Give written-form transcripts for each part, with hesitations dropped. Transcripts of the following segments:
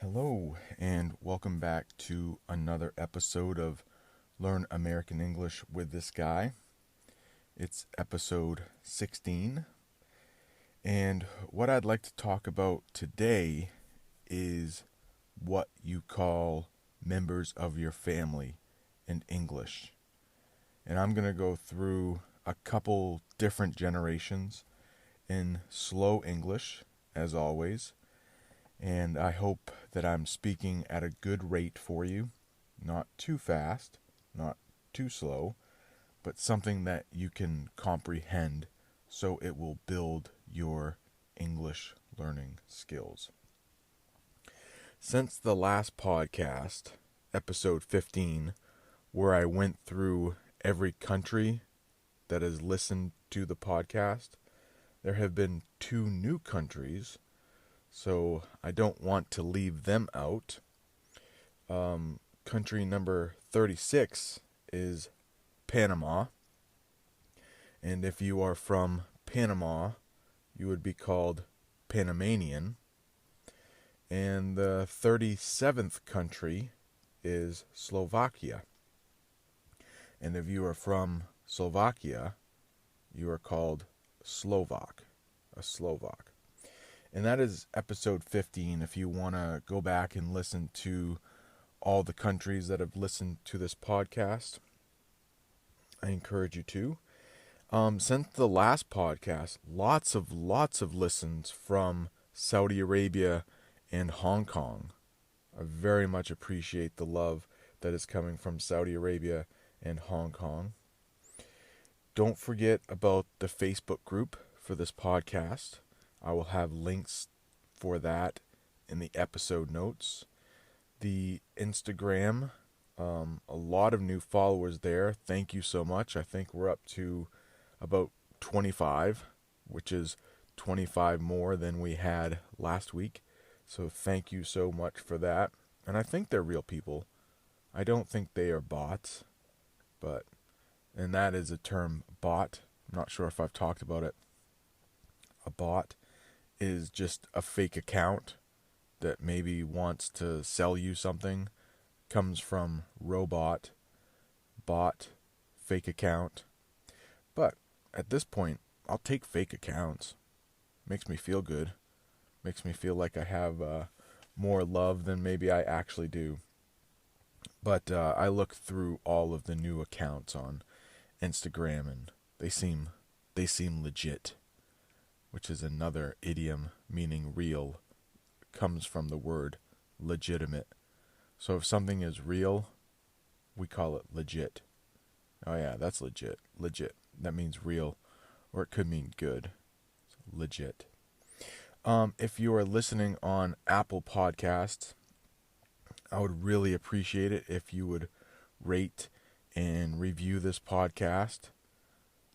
Hello, and welcome back to another episode of Learn American English with this guy. It's episode 16, and what I'd like to talk about today is what you call members of your family in English. And I'm going to go through a couple different generations in slow English, as always. And I hope that I'm speaking at a good rate for you, not too fast, not too slow, but something that you can comprehend so it will build your English learning skills. Since the last podcast, episode 15, where I went through every country that has listened to the podcast, there have been 2 new countries, so I don't want to leave them out. Country number 36 is Panama. And if you are from Panama, you would be called Panamanian. And the 37th country is Slovakia. And if you are from Slovakia, you are called Slovak, a Slovak. And that is episode 15. If you want to go back and listen to all the countries that have listened to this podcast, I encourage you to. Since the last podcast, lots of listens from Saudi Arabia and Hong Kong. I very much appreciate the love that is coming from Saudi Arabia and Hong Kong. Don't forget about the Facebook group for this podcast. I will have links for that in the episode notes. The Instagram, a lot of new followers there. Thank you so much. I think we're up to about 25, which is 25 more than we had last week. So thank you so much for that. And I think they're real people. I don't think they are bots, and that is a term, bot. I'm not sure if I've talked about it. A bot is just a fake account that maybe wants to sell you something. Comes from robot, bot, fake account. But at this point, I'll take fake accounts. Makes me feel good. Makes me feel like I have more love than maybe I actually do. But I look through all of the new accounts on Instagram, and they seem legit, which is another idiom meaning real. It comes from the word legitimate. So if something is real, we call it legit. Oh yeah, that's legit. Legit. That means real, or it could mean good. So legit. If you are listening on Apple Podcasts, I would really appreciate it if you would rate and review this podcast.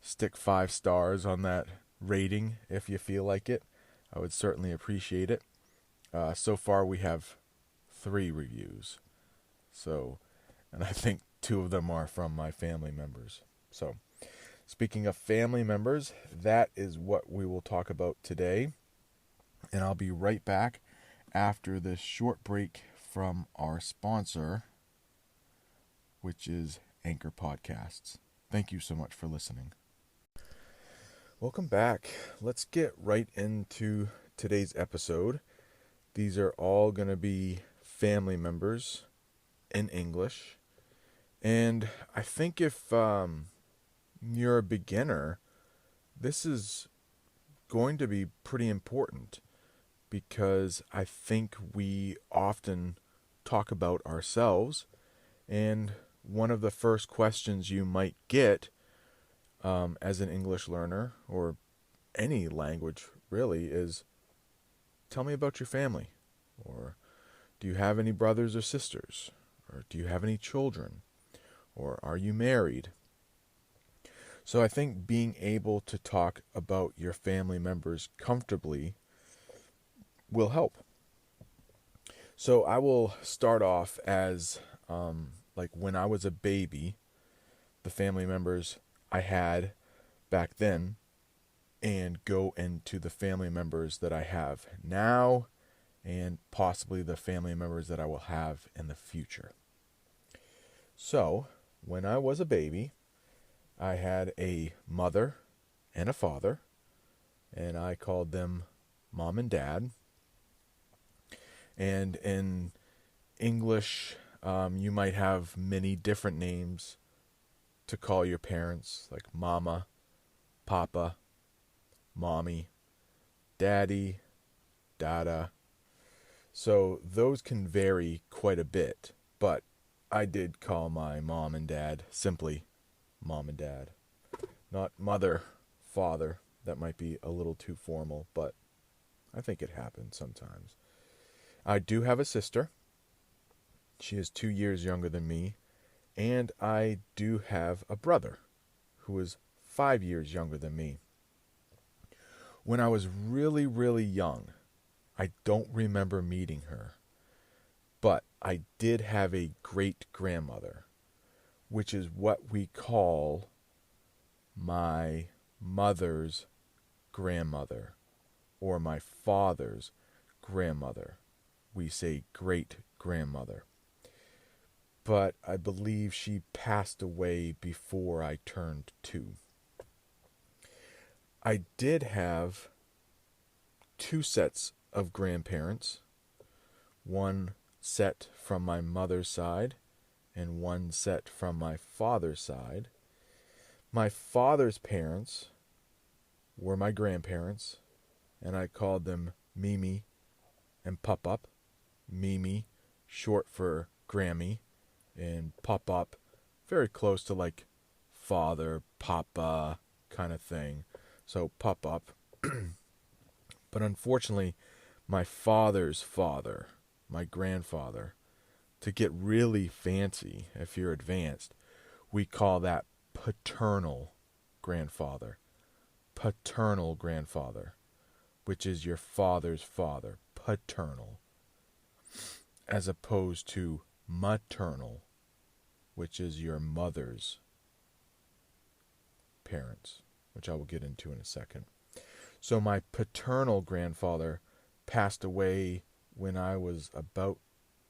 Stick 5 stars on that rating if you feel like it. I would certainly appreciate it. So far we have 3 reviews. And I think 2 of them are from my family members. So, speaking of family members, that is what we will talk about today. And I'll be right back after this short break from our sponsor, which is Anchor Podcasts. Thank you so much for listening. Welcome back. Let's get right into today's episode. These are all going to be family members in English. And I think if you're a beginner, this is going to be pretty important, because I think we often talk about ourselves, and one of the first questions you might get as an English learner, or any language really, is, tell me about your family, or do you have any brothers or sisters, or do you have any children, or are you married? So I think being able to talk about your family members comfortably will help. So I will start off as like when I was a baby, the family members I had back then, and go into the family members that I have now and possibly the family members that I will have in the future. So, when I was a baby, I had a mother and a father, and I called them mom and dad. And in English, you might have many different names to call your parents, like mama, papa, mommy, daddy, dada. So those can vary quite a bit, but I did call my mom and dad simply mom and dad. Not mother, father. That might be a little too formal, but I think it happens sometimes. I do have a sister. She is 2 years younger than me. And I do have a brother who is 5 years younger than me. When I was really, really young, I don't remember meeting her. But I did have a great-grandmother, which is what we call my mother's grandmother, or my father's grandmother. We say great-grandmother. But I believe she passed away before I turned 2. I did have 2 sets of grandparents. One set from my mother's side and one set from my father's side. My father's parents were my grandparents, and I called them Mimi and Pop-Up. Mimi, short for Grammy, and Pop-Up, very close to like father, papa kind of thing. So Pop-Up. But unfortunately, my father's father, my grandfather, to get really fancy, if you're advanced, we call that paternal grandfather. Paternal grandfather, which is your father's father. Paternal. As opposed to maternal, which is your mother's parents, which I will get into in a second. So my paternal grandfather passed away when I was about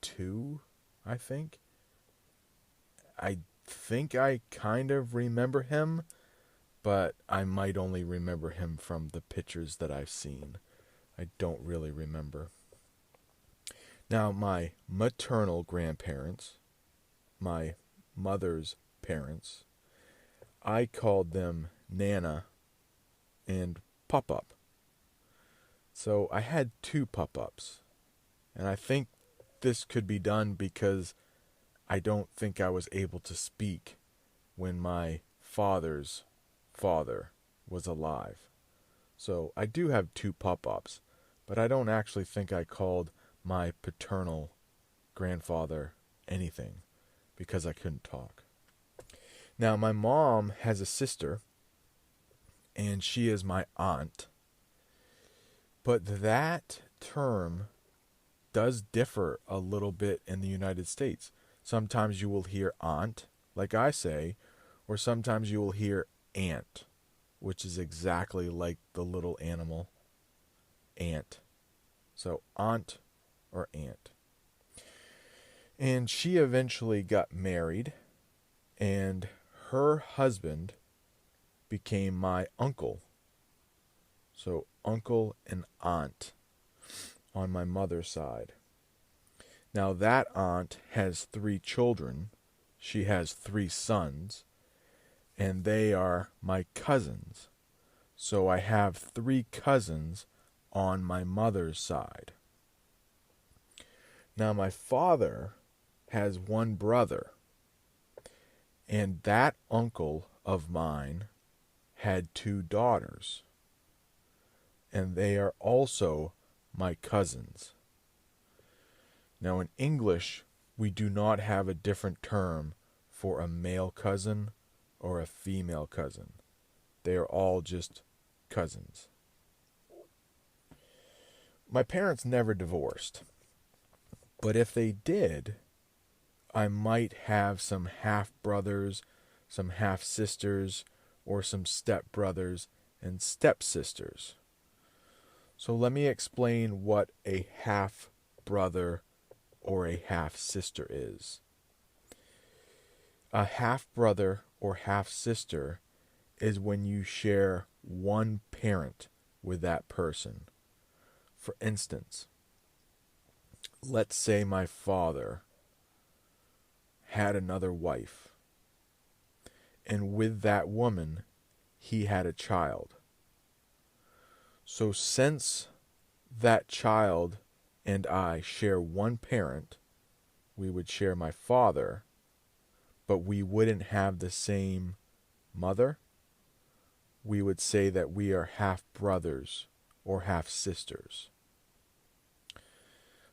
2, I think. I think I kind of remember him, but I might only remember him from the pictures that I've seen. I don't really remember. Now, my maternal grandparents, my mother's parents, I called them Nana and Pop-Up. So I had 2 Pop-Ups. And I think this could be done because I don't think I was able to speak when my father's father was alive. So I do have 2 Pop-Ups, but I don't actually think I called my paternal grandfather anything because I couldn't talk. Now, my mom has a sister, and she is my aunt. But that term does differ a little bit in the United States. Sometimes you will hear aunt, like I say, or sometimes you will hear ant, which is exactly like the little animal ant. So aunt or aunt. And she eventually got married, and her husband became my uncle. So uncle and aunt on my mother's side. Now that aunt has 3 children. She has 3 sons, and they are my cousins. So I have 3 cousins on my mother's side. Now my father has 1 brother, and that uncle of mine had 2 daughters, and they are also my cousins. Now in English, we do not have a different term for a male cousin or a female cousin. They are all just cousins. My parents never divorced, but if they did, I might have some half-brothers, some half-sisters, or some step-brothers and step-sisters. So let me explain what a half brother or a half sister is. A half brother or half sister is when you share one parent with that person. For instance, let's say my father had another wife, and with that woman, he had a child. So since that child and I share one parent, we would share my father, but we wouldn't have the same mother. We would say that we are half brothers or half sisters.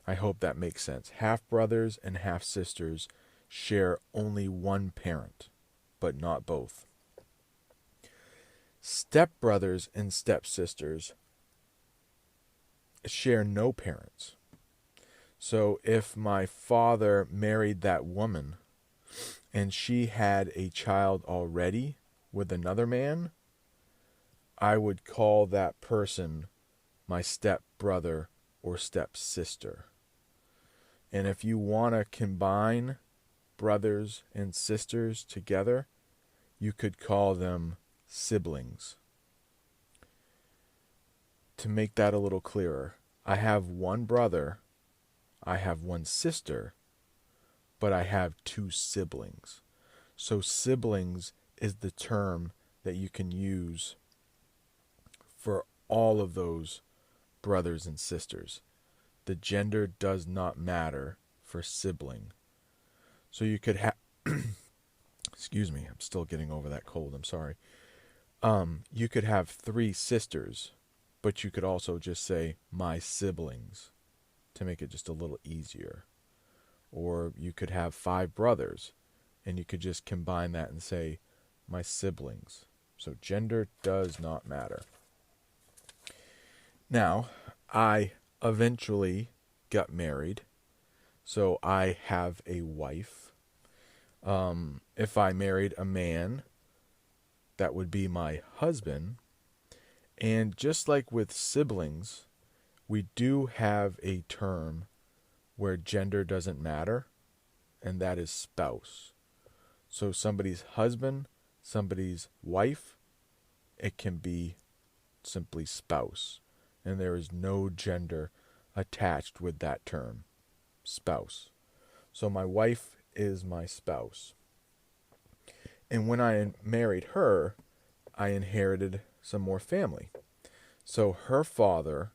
I hope that makes sense. Half brothers and half sisters share only one parent, but not both. Step brothers and stepsisters share no parents. So if my father married that woman and she had a child already with another man, I would call that person my step brother or step sister. And if you want to combine brothers and sisters together, you could call them siblings. To make that a little clearer, I have one brother, I have one sister, but I have two siblings. So siblings is the term that you can use for all of those brothers and sisters. The gender does not matter for sibling. So you could have, excuse me, I'm still getting over that cold, I'm sorry. You could have 3 sisters, but you could also just say my siblings to make it just a little easier. Or you could have 5 brothers, and you could just combine that and say my siblings. So gender does not matter. Now, I eventually got married, so I have a wife. If I married a man, that would be my husband. And just like with siblings, we do have a term where gender doesn't matter, and that is spouse. So somebody's husband, somebody's wife, it can be simply spouse. And there is no gender attached with that term, spouse. So my wife is my spouse. And when I married her, I inherited some more family. So her father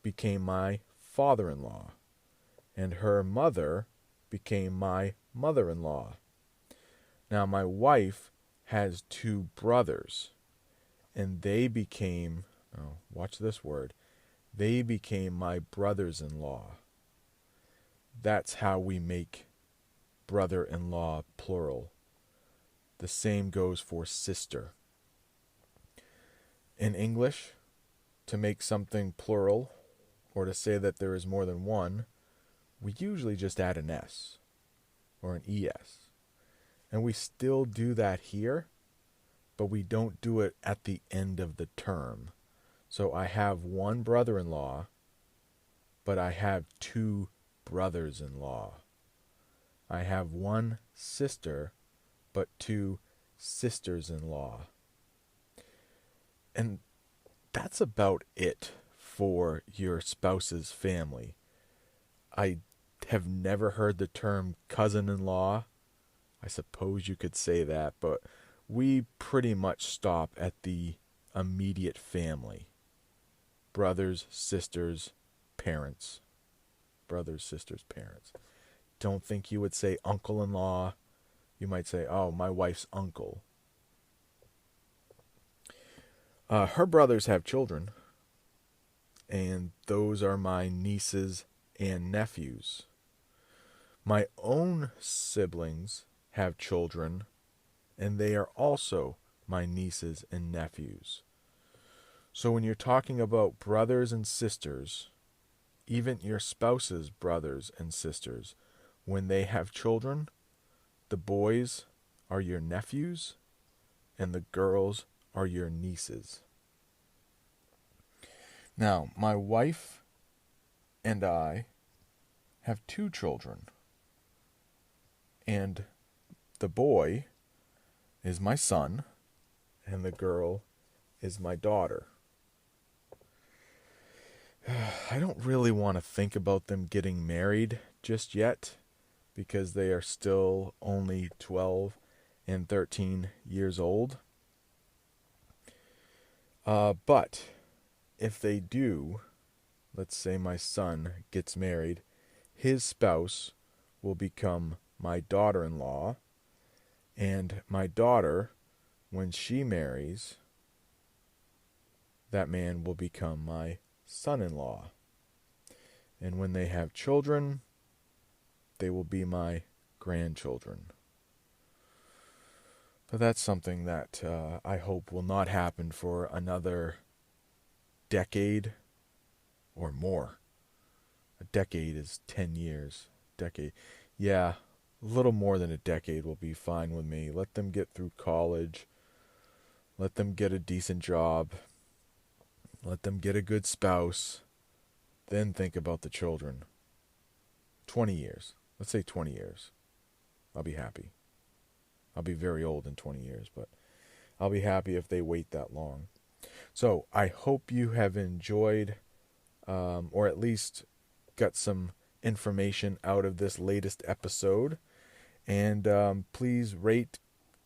became my father-in-law, and her mother became my mother-in-law. Now my wife has 2 brothers, and they became, watch this word, they became my brothers-in-law. That's how we make brother-in-law plural. The same goes for sister. In English, to make something plural, or to say that there is more than one, we usually just add an S or an ES. And we still do that here, but we don't do it at the end of the term. So I have 1 brother-in-law, but I have 2 brothers-in-law. I have 1 sister, but 2 sisters-in-law. And that's about it for your spouse's family. I have never heard the term cousin-in-law. I suppose you could say that, but we pretty much stop at the immediate family. Brothers, sisters, parents. Brothers, sisters, parents. Don't think you would say uncle-in-law. You might say, oh, my wife's uncle. Her brothers have children, and those are my nieces and nephews. My own siblings have children, and they are also my nieces and nephews. So when you're talking about brothers and sisters, even your spouse's brothers and sisters, when they have children, the boys are your nephews, and the girls are your nieces. Now, my wife and I have 2 children. And the boy is my son, and the girl is my daughter. I don't really want to think about them getting married just yet, because they are still only 12 and 13 years old. But if they do, let's say my son gets married, his spouse will become my daughter-in-law, and my daughter, when she marries, that man will become my son-in-law. And when they have children, they will be my grandchildren. But that's something that I hope will not happen for another decade or more. A decade is 10 years. Decade. Yeah, a little more than a decade will be fine with me. Let them get through college. Let them get a decent job. Let them get a good spouse. Then think about the children. 20 years. Let's say 20 years. I'll be happy. I'll be very old in 20 years, but I'll be happy if they wait that long. So I hope you have enjoyed, or at least got some information out of this latest episode. And please rate,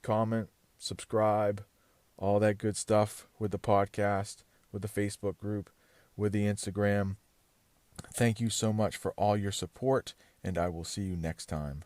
comment, subscribe, all that good stuff with the podcast, with the Facebook group, with the Instagram. Thank you so much for all your support, and I will see you next time.